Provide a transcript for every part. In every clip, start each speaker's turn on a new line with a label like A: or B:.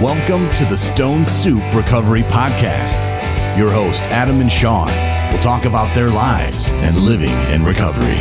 A: Welcome to the Stone Soup Recovery Podcast. Your host, Adam and Sean, will talk about their lives and living in recovery.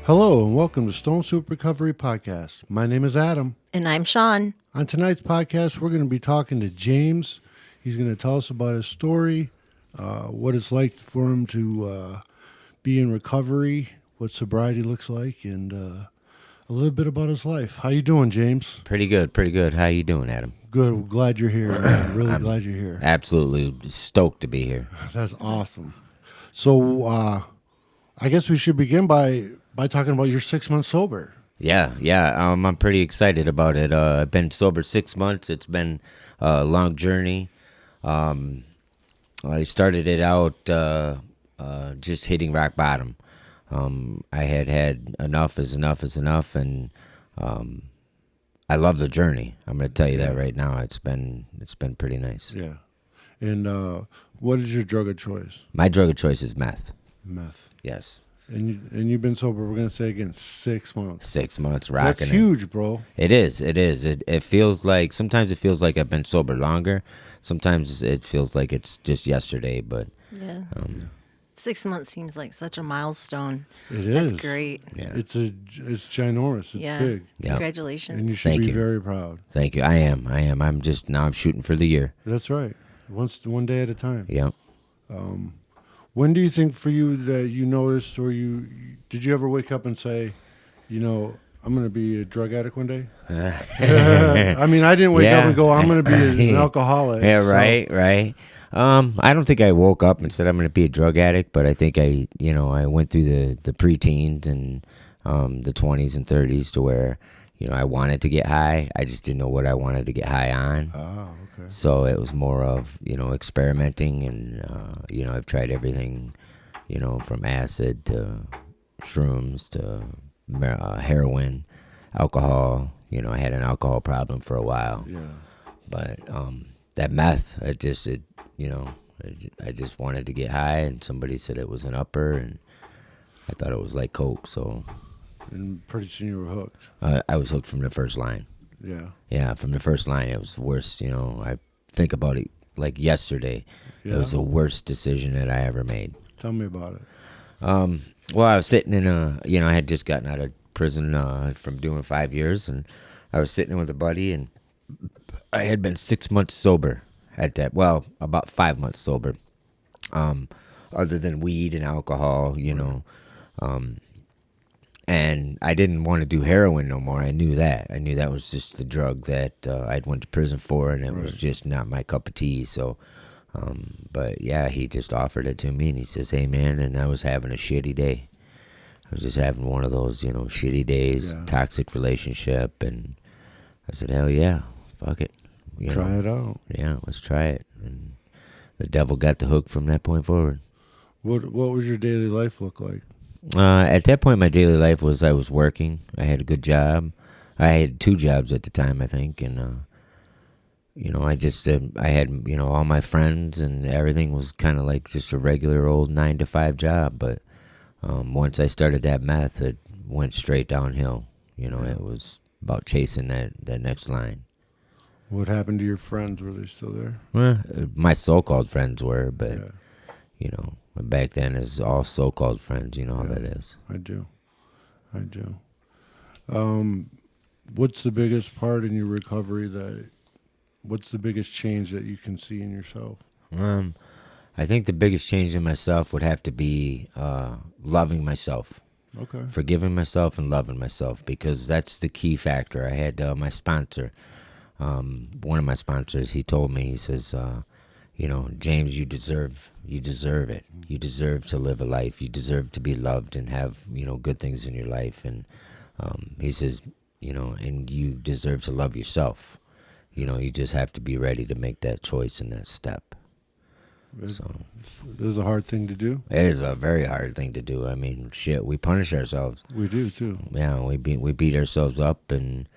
B: Hello and welcome to Stone Soup Recovery Podcast. My name is Adam.
C: And I'm Sean.
B: On tonight's podcast, we're going to be talking to James. He's going to tell us about his story, what it's like for him to be in recovery, what sobriety looks like, and a little bit about his life. How you doing, James?
D: Pretty good. How you doing, Adam?
B: Good. We're glad you're here. I'm really glad you're here.
D: Absolutely stoked to be here.
B: That's awesome. So I guess we should begin by talking about your 6 months sober.
D: Yeah. I'm pretty excited about it. I've been sober 6 months. It's been a long journey. I started it out just hitting rock bottom. I had enough is enough, and I love the journey. I'm going to tell you that right now. It's been pretty nice.
B: Yeah. And what is your drug of choice?
D: My drug of choice is meth.
B: Meth.
D: Yes.
B: And you've been sober, we're going to say again, 6 months.
D: 6 months, rocking.
B: That's huge, bro.
D: It is. It feels like, sometimes it feels like I've been sober longer. Sometimes it feels like it's just yesterday, but...
C: Yeah. 6 months seems like such a milestone.
B: It is.
C: That's great.
D: Yeah.
B: It's ginormous. It's big.
D: Yep.
C: Congratulations.
B: And you should be very proud.
D: Thank you. I am. I'm shooting for the year.
B: That's right. One day at a time.
D: Yep.
B: When do you think for you that you noticed, or did you ever wake up and say, I'm going to be a drug addict one day? I mean, I didn't wake up and go, I'm going to be an alcoholic.
D: Yeah, right. I don't think I woke up and said I'm going to be a drug addict, but I think I went through the preteens and the 20s and 30s to where, I wanted to get high. I just didn't know what I wanted to get high on.
B: Oh, okay.
D: So it was more of, experimenting, and, I've tried everything, from acid to shrooms to heroin, alcohol. I had an alcohol problem for a while.
B: Yeah.
D: But that meth, I just wanted to get high, and somebody said it was an upper, and I thought it was like Coke, so...
B: And pretty soon you were hooked.
D: I was hooked from the first line.
B: Yeah.
D: Yeah, from the first line, it was the worst. I think about it like yesterday.
B: Yeah.
D: It was the worst decision that I ever made.
B: Tell me about it.
D: Well, I was sitting in I had just gotten out of prison from doing 5 years, and I was sitting with a buddy, and I had been 6 months sober at that. Well, about 5 months sober, other than weed and alcohol, and I didn't want to do heroin no more. I knew that. I knew that was just the drug that I'd went to prison for, and it was just not my cup of tea. So, but yeah, he just offered it to me, and he says, "Hey, man," and I was having a shitty day. I was just having one of those, shitty days, toxic relationship, and I said, "Hell yeah, fuck it."
B: Try it out.
D: Yeah, let's try it. And the devil got the hook from that point forward.
B: What was your daily life look like?
D: At that point, my daily life was I was working. I had a good job. I had 2 jobs at the time, I think, and I had all my friends, and everything was kind of like just a regular old 9-to-5 job. But once I started that meth, it went straight downhill. It was about chasing that next line.
B: What happened to your friends? Were they still there?
D: Well, my so-called friends were, but back then, it's all so-called friends. You know how that is.
B: I do. What's the biggest part in your recovery what's the biggest change that you can see in yourself?
D: I think the biggest change in myself would have to be loving myself.
B: Okay.
D: Forgiving myself and loving myself, because that's the key factor. I had my sponsor, one of my sponsors, he told me, he says, James, you deserve it. You deserve to live a life. You deserve to be loved and have, good things in your life. And he says, and you deserve to love yourself. You just have to be ready to make that choice and that step.
B: This is a hard thing to do.
D: It is a very hard thing to do. I mean, shit, we punish ourselves.
B: We do too.
D: Yeah, we beat ourselves up, and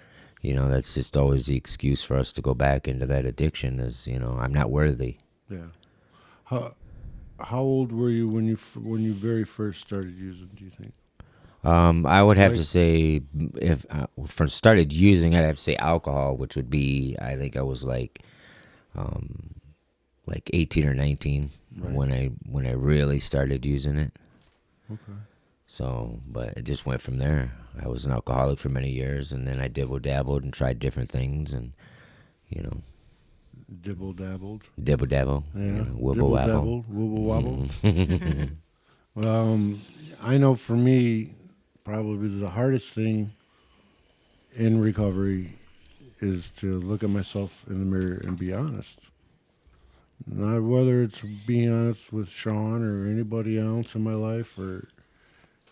D: You know, that's just always the excuse for us to go back into that addiction is, you know, I'm not worthy.
B: Yeah. How old were you when you very first started using? Do you think?
D: I would have
B: Like-
D: to say, if for started using, I'd have to say alcohol, which would be, I think I was like 18 or 19
B: Right.
D: when I really started using it.
B: Okay.
D: So, but it just went from there. I was an alcoholic for many years, and then I dibble-dabbled and tried different things, and, you know,
B: Dibble dabbled.
D: dibble-dabble,
B: Yeah.
D: you know,
B: Dibble
D: wibble-wabble.
B: dabbled. Wibble wobble. Well, I know for me, probably the hardest thing in recovery is to look at myself in the mirror and be honest. Not whether it's being honest with Sean or anybody else in my life, or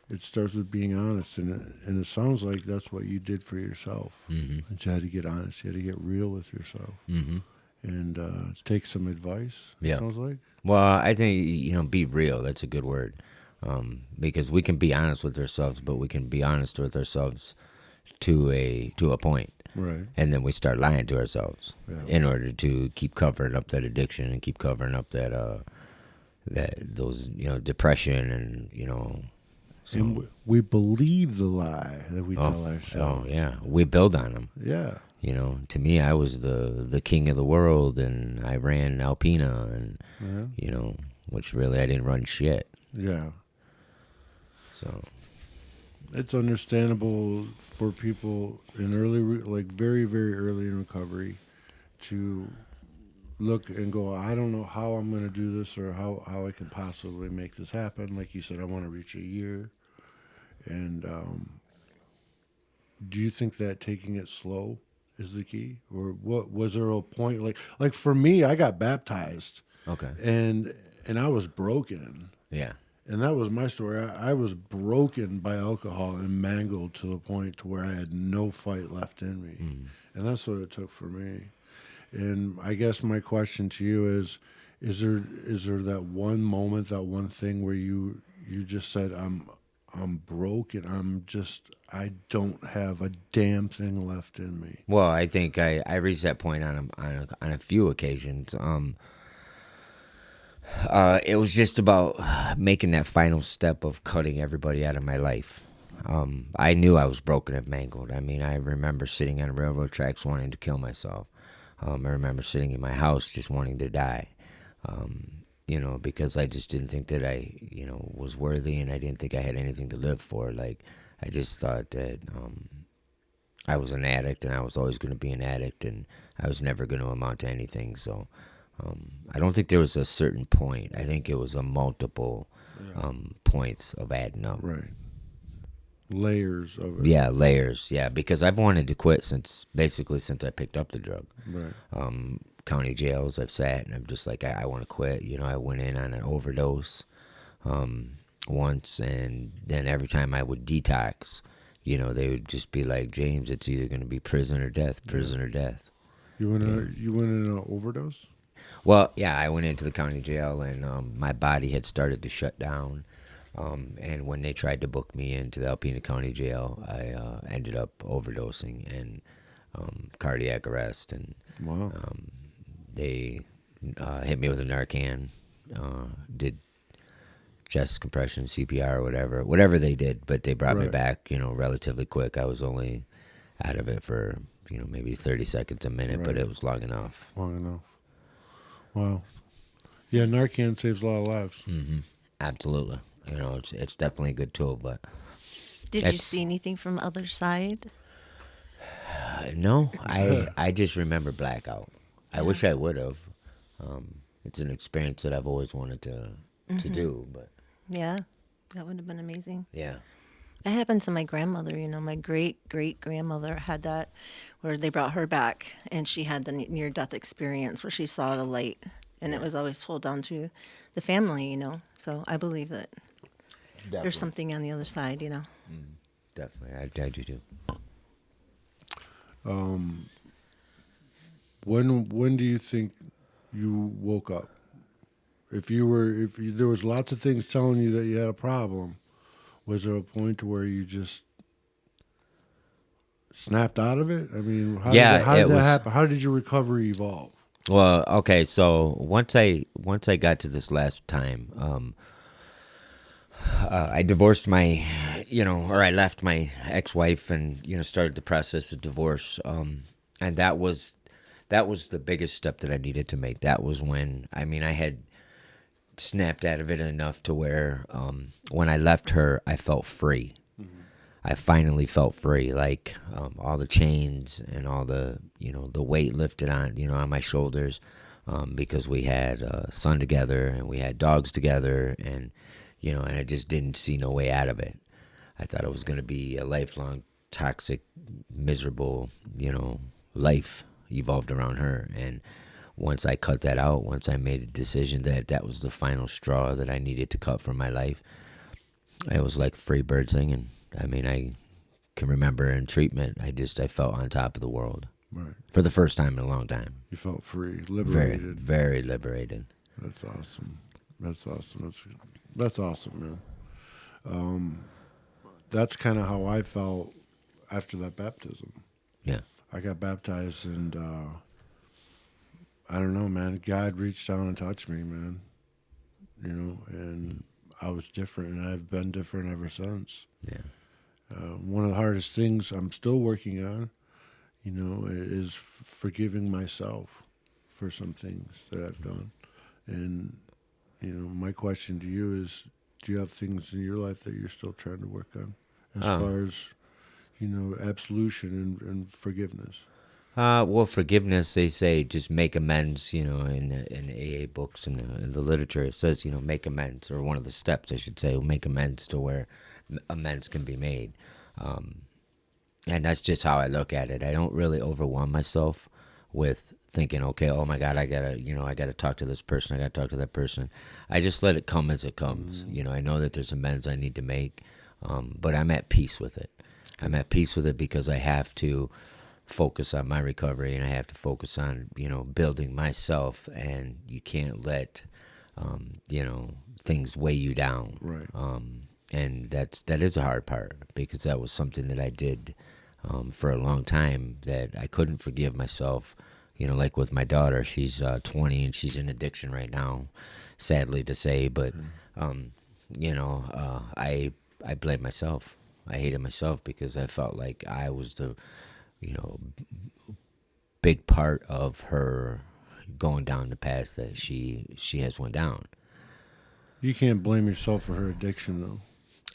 B: it starts with being honest, and it sounds like that's what you did for yourself.
D: Mm-hmm.
B: You had to get honest. You had to get real with yourself,
D: Mm-hmm.
B: and take some advice.
D: Yeah.
B: Sounds like.
D: Well, I think, you know, be real. That's a good word. Because we can be honest with ourselves, but we can be honest with ourselves to a point.
B: Right.
D: And then we start lying to ourselves
B: Yeah.
D: in order to keep covering up that addiction and keep covering up that those, you know, depression and, you know. So,
B: And we believe the lie that we tell
D: oh
B: ourselves.
D: yeah, we build on them.
B: Yeah.
D: You know, to me, I was the king of the world, and I ran Alpina, and
B: Yeah.
D: you know, which really I didn't run shit.
B: Yeah.
D: So
B: It's understandable for people in like very, very early in recovery to look and go, I don't know how I'm going to do this or how I can possibly make this happen. Like you said, I want to reach a year. And do you think that taking it slow is the key? Or what was there a point like for me, I got baptized
D: okay,
B: and I was broken.
D: yeah,
B: And that was my story. I was broken by alcohol and mangled to the point to where I had no fight left in me. And that's what it took for me. And I guess my question to you is there that one moment, that one thing where you just said, I'm broken. I don't have a damn thing left in me.
D: Well, I think I reached that point on a few occasions. It was just about making that final step of cutting everybody out of my life. I knew I was broken and mangled. I mean, I remember sitting on railroad tracks wanting to kill myself. I remember sitting in my house just wanting to die. You know, because I just didn't think that I, you know, was worthy, and I didn't think I had anything to live for. Like, I just thought that I was an addict, and I was always going to be an addict, and I was never going to amount to anything. So I don't think there was a certain point. I think it was a multiple points of adding up.
B: Right. Layers of it.
D: Yeah, layers. Yeah, because I've wanted to quit since I picked up the drug.
B: Right.
D: County jails, I've sat and I'm just like, I want to quit. You know, I went in on an overdose once, and then every time I would detox, you know, they would just be like, James, it's either going to be prison or death, prison or death.
B: You went in an overdose?
D: Well, yeah, I went into the county jail, and my body had started to shut down. And when they tried to book me into the Alpena County Jail, I ended up overdosing and cardiac arrest. And
B: Wow.
D: they hit me with a Narcan, did chest compression, CPR, or whatever they did. But they brought me
B: Right.
D: back, you know, relatively quick. I was only out of it for, you know, maybe 30 seconds, a minute, but
B: Right.
D: it was long enough.
B: Long enough. Wow. Yeah, Narcan saves a lot of lives.
D: Mm-hmm. Absolutely. You know, it's definitely a good tool, but
C: Did you
D: That's-
C: see anything from the other side?
D: no, I just remember blackout. I wish I would have. It's an experience that I've always wanted to do, but
C: Yeah, that would have been amazing.
D: yeah.
C: It happened to my grandmother. You know, my great grandmother had that, where they brought her back, and she had the near death experience where she saw the light, and it was always told down to the family. You know, so I believe that there's something on the other side. You know.
D: Definitely, I do too.
B: When do you think you woke up? If there was lots of things telling you that you had a problem, was there a point to where you just snapped out of it? I mean,
D: Yeah,
B: how did
D: it
B: that
D: was-
B: happen? How did your recovery evolve?
D: Well, okay, so once I got to this last time, I divorced my, or I left my ex-wife and started the process of divorce. And that was the biggest step that I needed to make. That was when I had snapped out of it enough to where when I left her, I felt free. I finally felt free, like all the chains and all the the weight lifted on my shoulders, because we had a son together and we had dogs together, and and I just didn't see no way out of it. I thought it was going to be a lifelong toxic, miserable, life evolved around her. And once I cut that out, once I made the decision that that was the final straw that I needed to cut from my life, it was like free bird singing. I mean, I can remember in treatment, I felt on top of the world.
B: Right.
D: For the first time in a long time.
B: You felt free,
D: Very,
B: liberated.
D: very liberated.
B: That's awesome. That's awesome, man. That's kind of how I felt after that baptism.
D: Yeah.
B: I got baptized, and I don't know, man. God reached down and touched me, man. And I was different, and I've been different ever since.
D: Yeah.
B: One of the hardest things I'm still working on, is forgiving myself for some things that I've done. And, my question to you is, do you have things in your life that you're still trying to work on as far as, absolution and forgiveness?
D: Well, forgiveness, they say, just make amends, in AA books and in the literature. It says, make amends, or one of the steps, I should say, make amends to where amends can be made. And that's just how I look at it. I don't really overwhelm myself with thinking, okay, oh my God, I gotta talk to this person, I gotta talk to that person. I just let it come as it comes. I know that there's amends I need to make, but I'm at peace with it. I'm at peace with it because I have to focus on my recovery, and I have to focus on, building myself, and you can't let, things weigh you down.
B: Right.
D: And that is a hard part, because that was something that I did for a long time, that I couldn't forgive myself. Like with my daughter, she's 20 and she's in addiction right now, sadly to say. But I blame myself. I hated myself because I felt like I was the big part of her going down the path that she has went down.
B: You can't blame yourself for her addiction, though.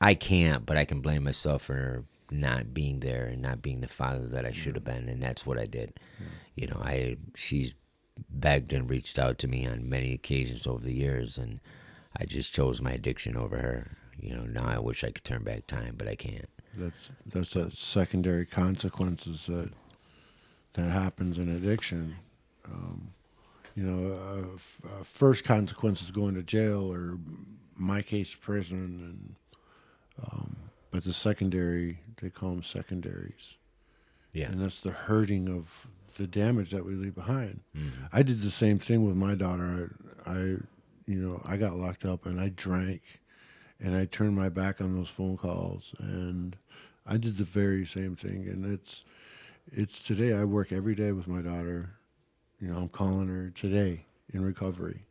D: I can't, but I can blame myself for not being there and not being the father that I should have been, and that's what I did. She's begged and reached out to me on many occasions over the years, and I just chose my addiction over her. Now I wish I could turn back time, but I can't.
B: That's a secondary consequences that happens in addiction. First consequence is going to jail, or my case, prison, and but the secondary, they call them secondaries.
D: Yeah.
B: And that's the hurting of the damage that we leave behind.
D: Mm-hmm.
B: I did the same thing with my daughter. I got locked up and I drank, and I turned my back on those phone calls, and I did the very same thing. And it's today. I work every day with my daughter. I'm calling her today in recovery.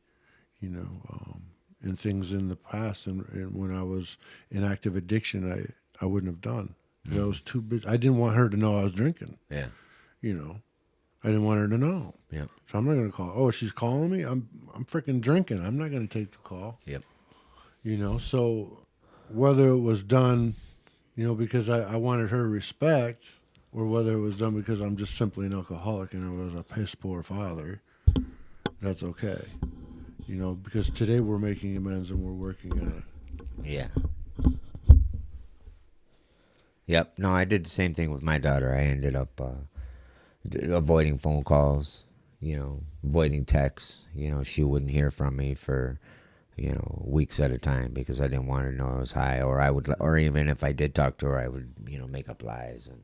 B: And things in the past, and when I was in active addiction, I wouldn't have done. I was too busy. I didn't want her to know I was drinking.
D: Yeah.
B: I didn't want her to know.
D: Yeah.
B: So I'm not going to call. Oh, she's calling me. I'm freaking drinking. I'm not going to take the call.
D: Yep.
B: So whether it was done, because I wanted her respect, or whether it was done because I'm just simply an alcoholic and I was a piss poor father, that's okay. Because today we're making amends and we're working on it.
D: Yeah. Yep. No, I did the same thing with my daughter. I ended up avoiding phone calls, avoiding texts. She wouldn't hear from me for, weeks at a time, because I didn't want her to know I was high, or even if I did talk to her, I would, make up lies and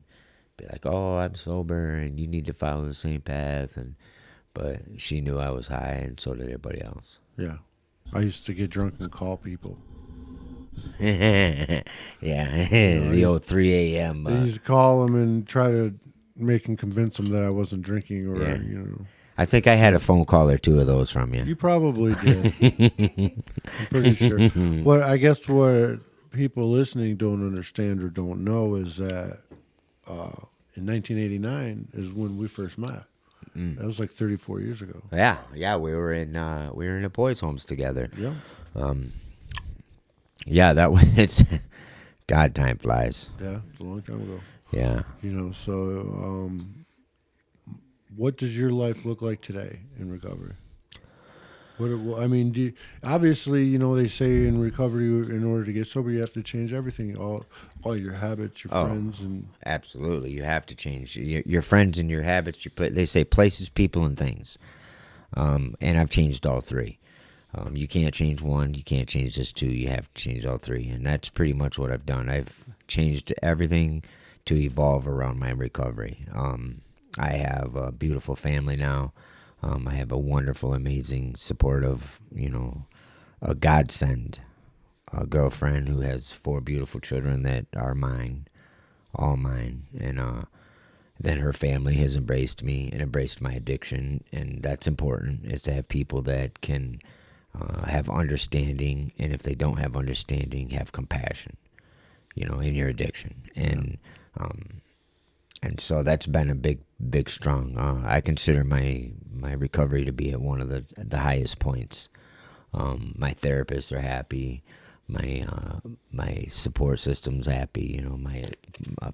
D: be like, oh, I'm sober and you need to follow the same path. But she knew I was high, and so did everybody else.
B: Yeah. I used to get drunk and call people.
D: Yeah, the old 3 a.m.
B: I used to call him and try to make him convince him that I wasn't drinking, or
D: Yeah.
B: you know.
D: I think I had a phone call or two of those from you.
B: You probably did. I'm pretty sure. What I guess what people listening don't understand or don't know is that in 1989 is when we first met. That was like 34 years ago.
D: Yeah, we were in the boys' homes together.
B: Yeah.
D: Yeah, that was it's. God, time flies.
B: Yeah, it's a long time ago.
D: Yeah.
B: You know, so what does your life look like today in recovery? I mean, obviously, you know, they say in recovery, in order to get sober, you have to change everything, all your habits, your friends, and
D: Absolutely, you have to change your friends and your habits. They say places, people, and things, and I've changed all three. You can't change one, you can't change just two. You have to change all three, and that's pretty much what I've done. I've changed everything to evolve around my recovery. I have a beautiful family now. I have a wonderful, amazing, supportive, a godsend, a girlfriend who has 4 beautiful children that are mine, all mine. And then her family has embraced me and embraced my addiction. And that's important, is to have people that can have understanding. And if they don't have understanding, have compassion, in your addiction. And so that's been a big, strong. I consider my recovery to be at one of the highest points. My therapists are happy. My support system's happy. My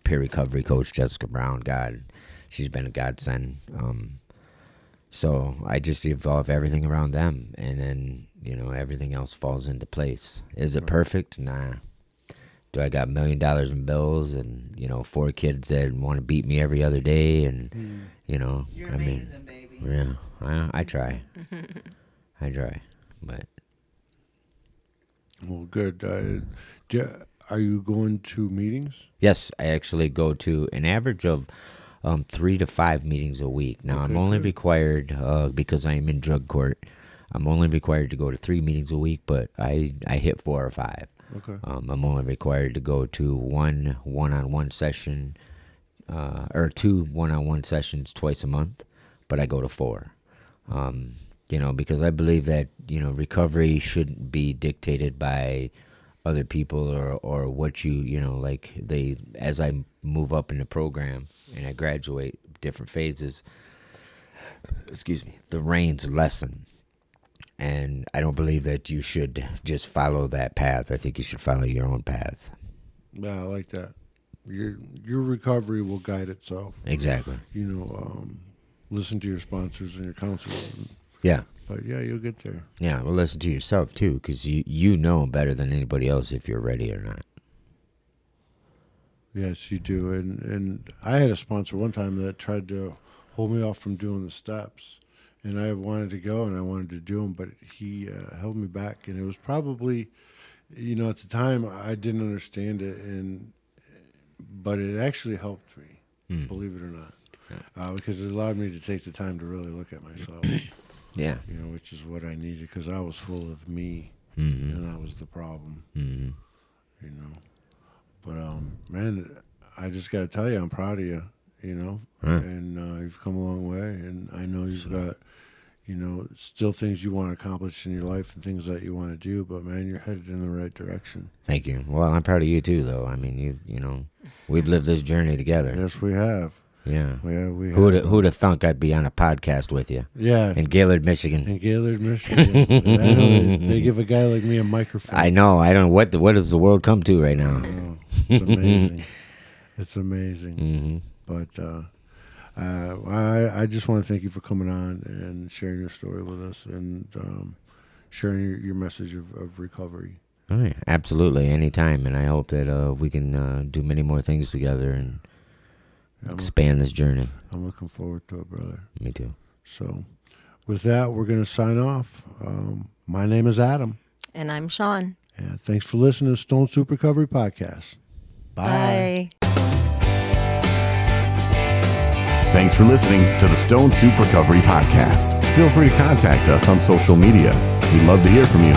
D: peer recovery coach, Jessica Brown, God, she's been a godsend. So I just evolve everything around them, and then everything else falls into place. Is it perfect? Nah. Do I got $1 million in bills and 4 kids that want to beat me every other day? And
E: You're amazing, baby.
D: Yeah, I try. I try, but
B: well, good. Are you going to meetings?
D: yes, I actually go to an average of 3 to 5 meetings a week. Now, I'm only required, because I am in drug court, I'm only required to go to 3 meetings a week, but I hit 4 or 5.
B: Okay.
D: I'm only required to go to one one-on-one session, or 2 one-on-one sessions twice a month, but I go to 4. Because I believe that, recovery shouldn't be dictated by other people or what as I move up in the program and I graduate different phases, the reins lessen. And I don't believe that you should just follow that path. I think you should follow your own path.
B: Yeah, I like that. Your recovery will guide itself.
D: Exactly.
B: Listen to your sponsors and your counselors.
D: Yeah.
B: But yeah, you'll get there.
D: Yeah, well, listen to yourself, too, because you know better than anybody else if you're ready or not.
B: Yes, you do. And I had a sponsor one time that tried to hold me off from doing the steps. And I wanted to go and I wanted to do them, but he held me back. And it was probably, at the time I didn't understand it, but it actually helped me, believe it or not, because it allowed me to take the time to really look at myself.
D: Yeah.
B: Which is what I needed, because I was full of me,
D: Mm-hmm.
B: and that was the problem.
D: Mm-hmm.
B: But man, I just got to tell you, I'm proud of you. And you've come a long way, and I know you've got, still things you want to accomplish in your life and things that you want to do, but man, you're headed in the right direction.
D: Thank you. Well, I'm proud of you too, though. I mean, we've lived this journey together.
B: Yes, we have.
D: Yeah.
B: We
D: Who'd have thunk I'd be on a podcast with you?
B: Yeah.
D: In Gaylord, Michigan.
B: In Gaylord, Michigan. I know they give a guy like me a microphone.
D: I know. I don't. What does the world come to right now?
B: It's amazing. It's amazing.
D: Mm-hmm.
B: But I just want to thank you for coming on and sharing your story with us and sharing your message of recovery.
D: All right. Absolutely. Anytime. And I hope that we can do many more things together and expand this journey.
B: I'm looking forward to it, brother.
D: Me too.
B: So with that, we're going to sign off. My name is Adam.
C: And I'm Sean.
B: And thanks for listening to Stone Soup Recovery Podcast. Bye.
A: Thanks for listening to the Stone Soup Recovery Podcast. Feel free to contact us on social media. We'd love to hear from you.